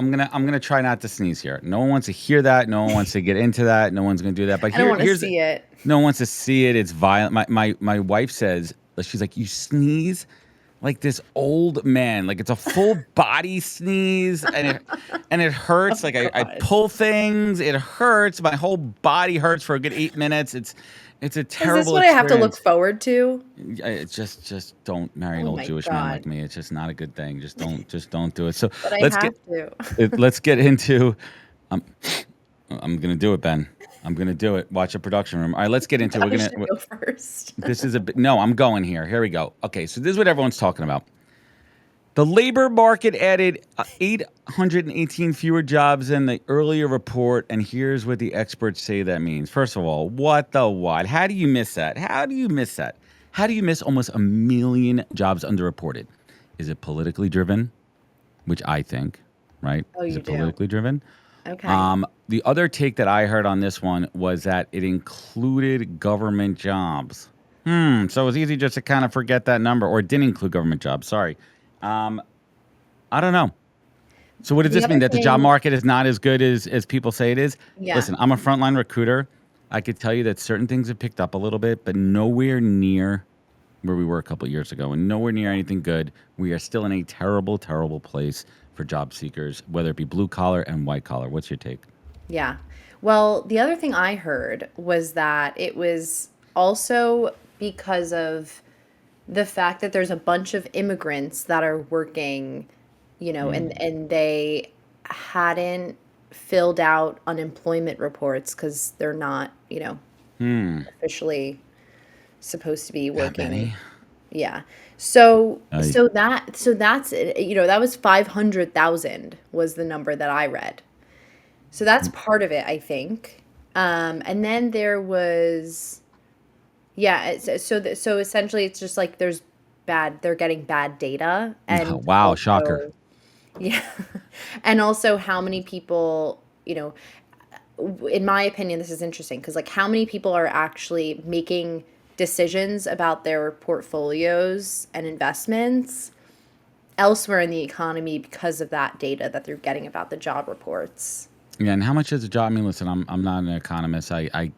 I'm gonna try not to sneeze here. No one wants to hear that. No one wants to get into that. No one's gonna do that. But I don't want to here's see it. no one wants to see it. It's violent. My wife says she's like, you sneeze like this old man. Like it's a full body sneeze, and it hurts. Oh Like I God. pull things. It hurts. My whole body hurts for a good 8 minutes. It's a Is this terrible what I have to look experience. forward to? It's just don't marry an Oh old my Jewish man like God. me. It's just not a good thing. Just don't do it. So But I let's have get to. let's get into. Um, I'm gonna do it, Ben. I'm gonna do it. Watch the production room. All right, let's get into. We're I gonna. should go first. This is a bit. No, I'm going here. Here we go. Okay, so this is what everyone's talking about. The labor market added 818 fewer jobs than the earlier report, and here's what the experts say that means. First of all, what the what? How do you miss that? How do you miss that? How do you miss almost a million jobs underreported? Is it politically driven? Which I think, right? Oh, Is you it do. politically driven? Okay. The other take that I heard on this one was that it included government jobs. So it was easy just to kind of forget that number, or it didn't include government jobs. Sorry. Um, I don't know. So what does The this mean? other That the job thing, market is not as good as people say it is? yeah. Listen, I'm a frontline recruiter. I could tell you that certain things have picked up a little bit, but nowhere near where we were a couple of years ago, and nowhere near anything good. We are still in a terrible, terrible place for job seekers, whether it be blue collar and white collar. What's your take? Yeah. Well, the other thing I heard was that it was also because of the fact that there's a bunch of immigrants that are working, and they hadn't filled out unemployment reports because they're not, officially supposed to be That working. many? Yeah. So I so that so that's that was 500,000 was the number that I read. So that's part of it, I think. And then there was, yeah. So essentially, it's just like they're getting bad data, and wow, shocker. also, yeah, and also how many people, in my opinion, this is interesting because like how many people are actually making decisions about their portfolios and investments elsewhere in the economy because of that data that they're getting about the job reports. Yeah, and how much is a job? I mean, listen, I'm not an economist. I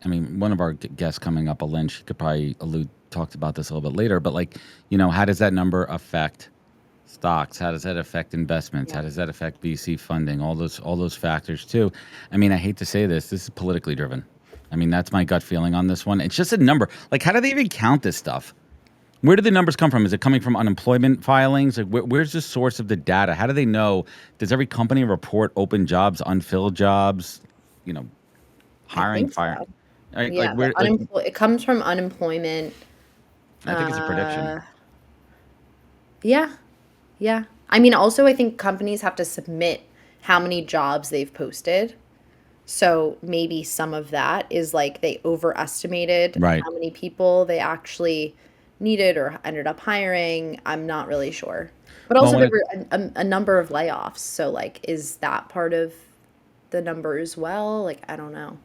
mean, one of our guests coming up, Lynch, could probably talked about this a little bit later. But like, how does that number affect stocks? How does that affect investments? Yeah. How does that affect VC funding? All those factors too. I mean, I hate to say this. This is politically driven. I mean, that's my gut feeling on this one. It's just a number. Like, how do they even count this stuff? Where do the numbers come from? Is it coming from unemployment filings? Like, where's the source of the data? How do they know? Does every company report open jobs, unfilled jobs? You know, I hiring, think firing. so. Like Yeah, the where? Like, it comes from unemployment. I think it's a prediction. Uh, yeah, yeah. I mean, also, I think companies have to submit how many jobs they've posted. So maybe some of that is like they overestimated Right. how many people they actually needed or ended up hiring. I'm not really sure. But Well, also, when there it were a number of layoffs. So, like, is that part of the number as well? Like, I don't know.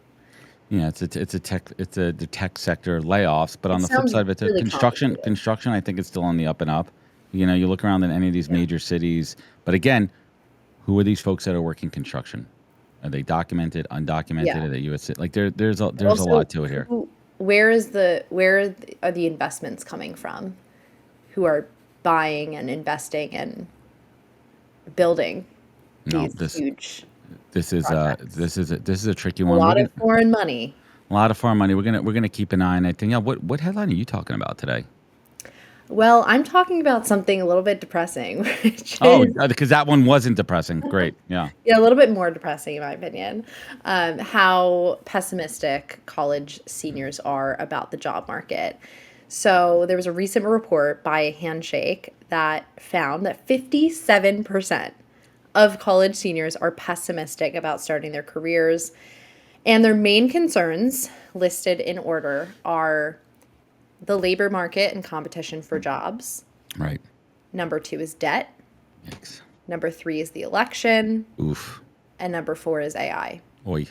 Yeah, it's the tech sector layoffs, but on It the flip sounds side of it, the really complicated. construction, I think it's still on the up and up. You look around in any of these Yeah. major cities, but again, who are these folks that are working construction? Are they documented, undocumented? Yeah. Are they U.S. Like there's a Also, lot to it here. are the investments coming from? Who are buying and investing and building No, these huge projects? this is a tricky A one. lot of foreign money. A lot of farm money. We're gonna keep an eye on it. Danielle, what headline are you talking about today? Well, I'm talking about something a little bit depressing, which Oh, is, because that one wasn't depressing. Great, yeah. yeah, a little bit more depressing in my opinion. How pessimistic college seniors are about the job market. So there was a recent report by Handshake that found that 57% of college seniors are pessimistic about starting their careers. And their main concerns, listed in order, are the labor market and competition for jobs. Right. Number two is debt. Yikes. Number three is the election. Oof. And number four is AI. Oi.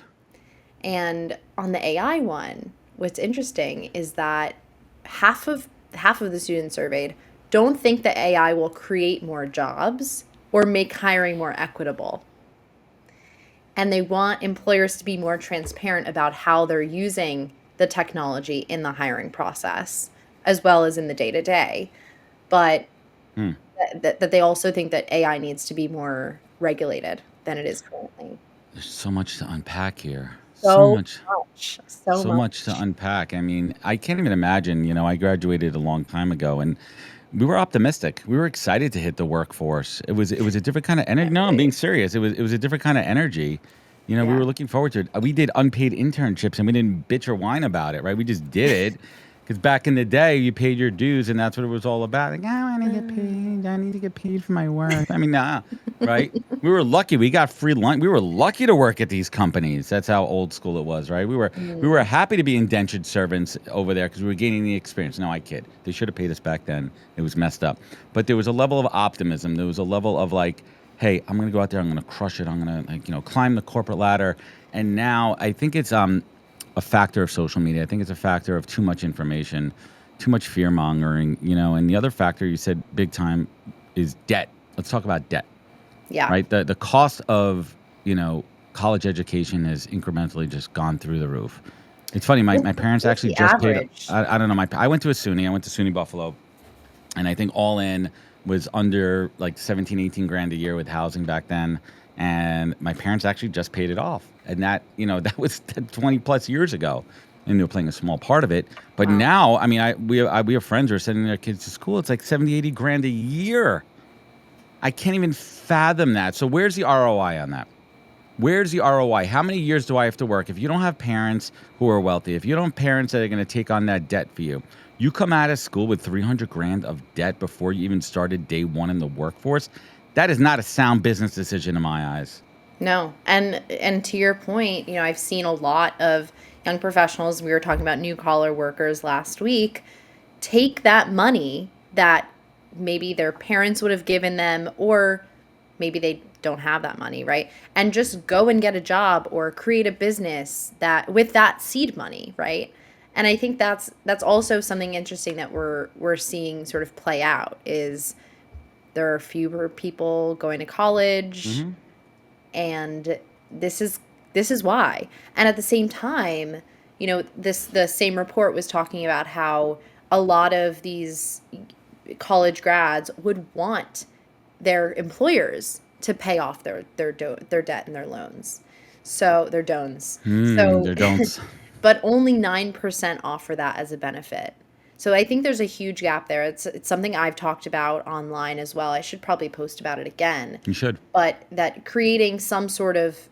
And on the AI one, what's interesting is that half of the students surveyed don't think that AI will create more jobs or make hiring more equitable. And they want employers to be more transparent about how they're using the technology in the hiring process as well as in the day to day. But Hmm. that they also think that AI needs to be more regulated than it is currently. There's so much to unpack here. So So much. much, so So much to much. unpack. I mean, I can't even imagine. I graduated a long time ago, and we were optimistic. We were excited to hit the workforce. It was a different kind of energy. No, I'm being Definitely. serious. It was a different kind of energy. We Yeah. were looking forward to it. We did unpaid internships, and we didn't bitch or whine about it. Right? We just did it because back in the day, you paid your dues, and that's what it was all about. Like, I want to get paid. I need to get paid for my work. I mean, nah, right? We were lucky. We got free lunch. We were lucky to work at these companies. That's how old school it was, right? We were Mm, happy to be indentured servants over there because we were gaining the experience. No, I kid. They should have paid us back then. It was messed up. But there was a level of optimism. There was a level of like, hey, I'm gonna go out there. I'm gonna crush it. I'm gonna climb the corporate ladder. And now I think it's a factor of social media. I think it's a factor of too much information, too much fear mongering. And the other factor you said big time is debt. Let's talk about debt, yeah. right? The cost of college education has incrementally just gone through the roof. It's funny. My parents What's actually the just paid. average? I don't know. I went to a SUNY. I went to SUNY Buffalo, and I think all in was under like 17, 18 grand a year with housing back then. And my parents actually just paid it off. And that, that was 20 plus years ago. And they were playing a small part of it. But Wow. now, I mean, we have friends who are sending their kids to school. It's like 70, 80 grand a year. I can't even fathom that. So where's the ROI on that? Where's the ROI? How many years do I have to work? If you don't have parents who are wealthy, if you don't have parents that are going to take on that debt for you, you come out of school with 300 grand of debt before you even started day one in the workforce. That is not a sound business decision in my eyes. No. And to your point, I've seen a lot of young professionals, we were talking about new collar workers last week, take that money that maybe their parents would have given them, or maybe they don't have that money, right? And just go and get a job or create a business that with that seed money, right? And I think that's also something interesting that we're seeing sort of play out is there are fewer people going to college, Hmm. and this is this is why. And at the same time, the same report was talking about how a lot of these college grads would want their employers to pay off their debt and their loans. So their don'ts. So There don't. but only 9% offer that as a benefit. So I think there's a huge gap there. It's something I've talked about online as well. I should probably post about it again. You should. But that creating some sort of,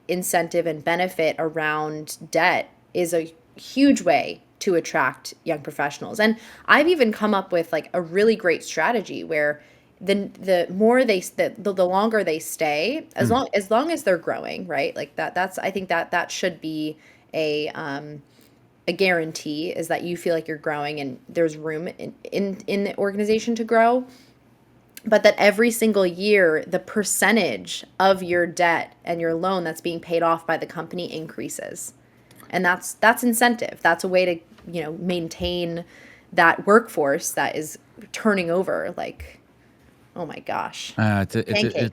incentive and benefit around debt is a huge way to attract young professionals. And I've even come up with like a really great strategy where the more the longer they stay, as long as they're growing, right? Like that's I think that should be a guarantee, is that you feel like you're growing and there's room in the organization to grow, but that every single year the percentage of your debt and your loan that's being paid off by the company increases. And that's incentive. That's a way to, maintain that workforce that is turning over like, oh my gosh, pancakes.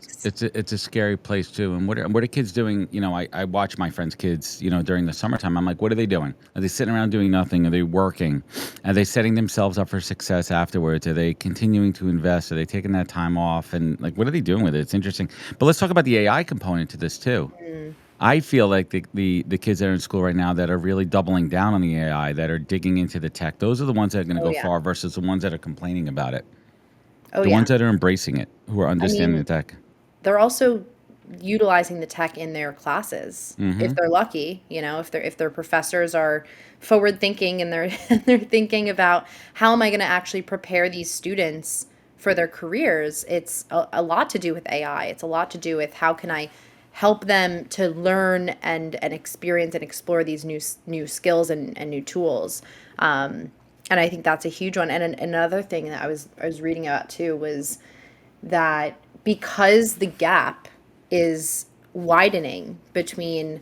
It's a scary place too. And what are kids doing? I watch my friends' kids. During the summertime, I'm like, what are they doing? Are they sitting around doing nothing? Are they working? Are they setting themselves up for success afterwards? Are they continuing to invest? Are they taking that time off? And like, what are they doing with it? It's interesting. But let's talk about the AI component to this too. Mm. I feel like the kids that are in school right now that are really doubling down on the AI, that are digging into the tech, those are the ones that are going to Oh go yeah. far versus the ones that are complaining about it. Oh The yeah. ones that are embracing it, who are I understanding the mean, tech. they're also utilizing the tech in their classes if Mm-hmm. they're lucky, if their professors are forward thinking and they're and they're thinking about how am I going to actually prepare these students for their careers. It's a lot to do with AI. It's a lot to do with how can I help them to learn and experience and explore these new skills and new tools. And I think that's a huge one. And another thing that I was reading about too was that because the gap is widening between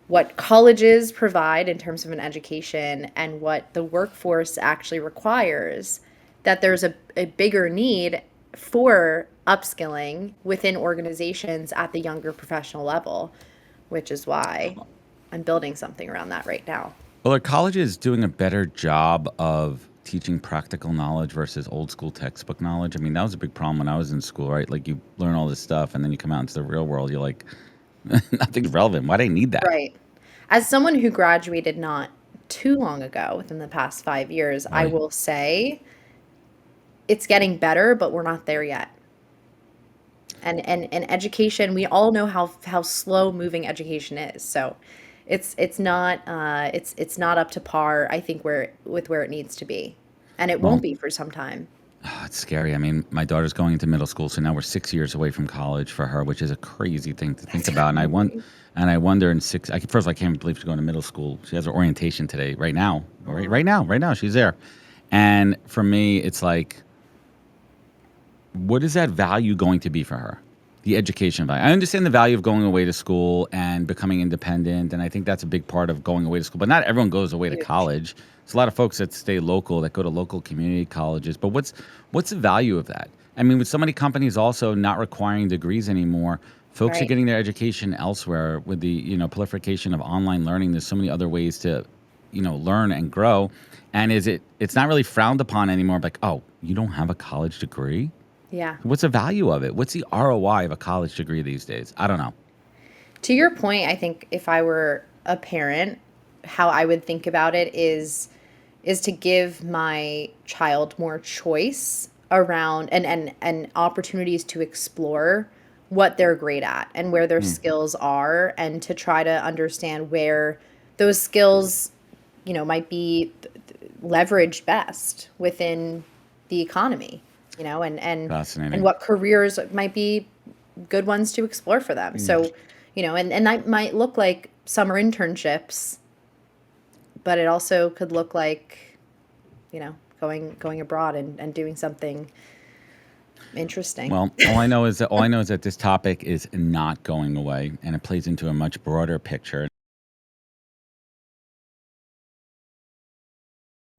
what colleges provide in terms of an education and what the workforce actually requires, that there's a bigger need for upskilling within organizations at the younger professional level, which is why I'm building something around that right now. Well, are colleges doing a better job of teaching practical knowledge versus old school textbook knowledge? I mean, that was a big problem when I was in school, right? Like you learn all this stuff and then you come out into the real world, you're like, nothing's relevant. Why do I need that? Right. As someone who graduated not too long ago, within the past 5 years, I Right. will say it's getting better, but we're not there yet. And education, we all know how slow moving education is. So it's not up to par, I think, where it needs to be. And it won't Well, be for some time. it's scary. I mean, my daughter's going into middle school, so now we're 6 years away from college for her, which is a crazy thing to think That's about. crazy. And I wonder in six. First, I can't believe she's going to middle school. She has her orientation today, right now, right now, she's there. And for me, it's like, what is that value going to be for her? The education value. I understand the value of going away to school and becoming independent, and I think that's a big part of going away to school. But not everyone goes away to Huge. college. There's a lot of folks that stay local, that go to local community colleges. But what's the value of that? I mean, with so many companies also not requiring degrees anymore, folks are Right. getting their education elsewhere with the proliferation of online learning. There's so many other ways to learn and grow. And it's not really frowned upon anymore. Like, oh, you don't have a college degree? Yeah. What's the value of it? What's the ROI of a college degree these days? I don't know. To your point, I think if I were a parent, how I would think about it is to give my child more choice around and opportunities to explore what they're great at and where their Hmm. skills are, and to try to understand where those skills, might be leveraged best within the economy, and Fascinating. what careers might be good ones to explore for them. Hmm. So, and that might look like summer internships, but it also could look like, going abroad and doing something interesting. Well, all I know is that this topic is not going away, and it plays into a much broader picture.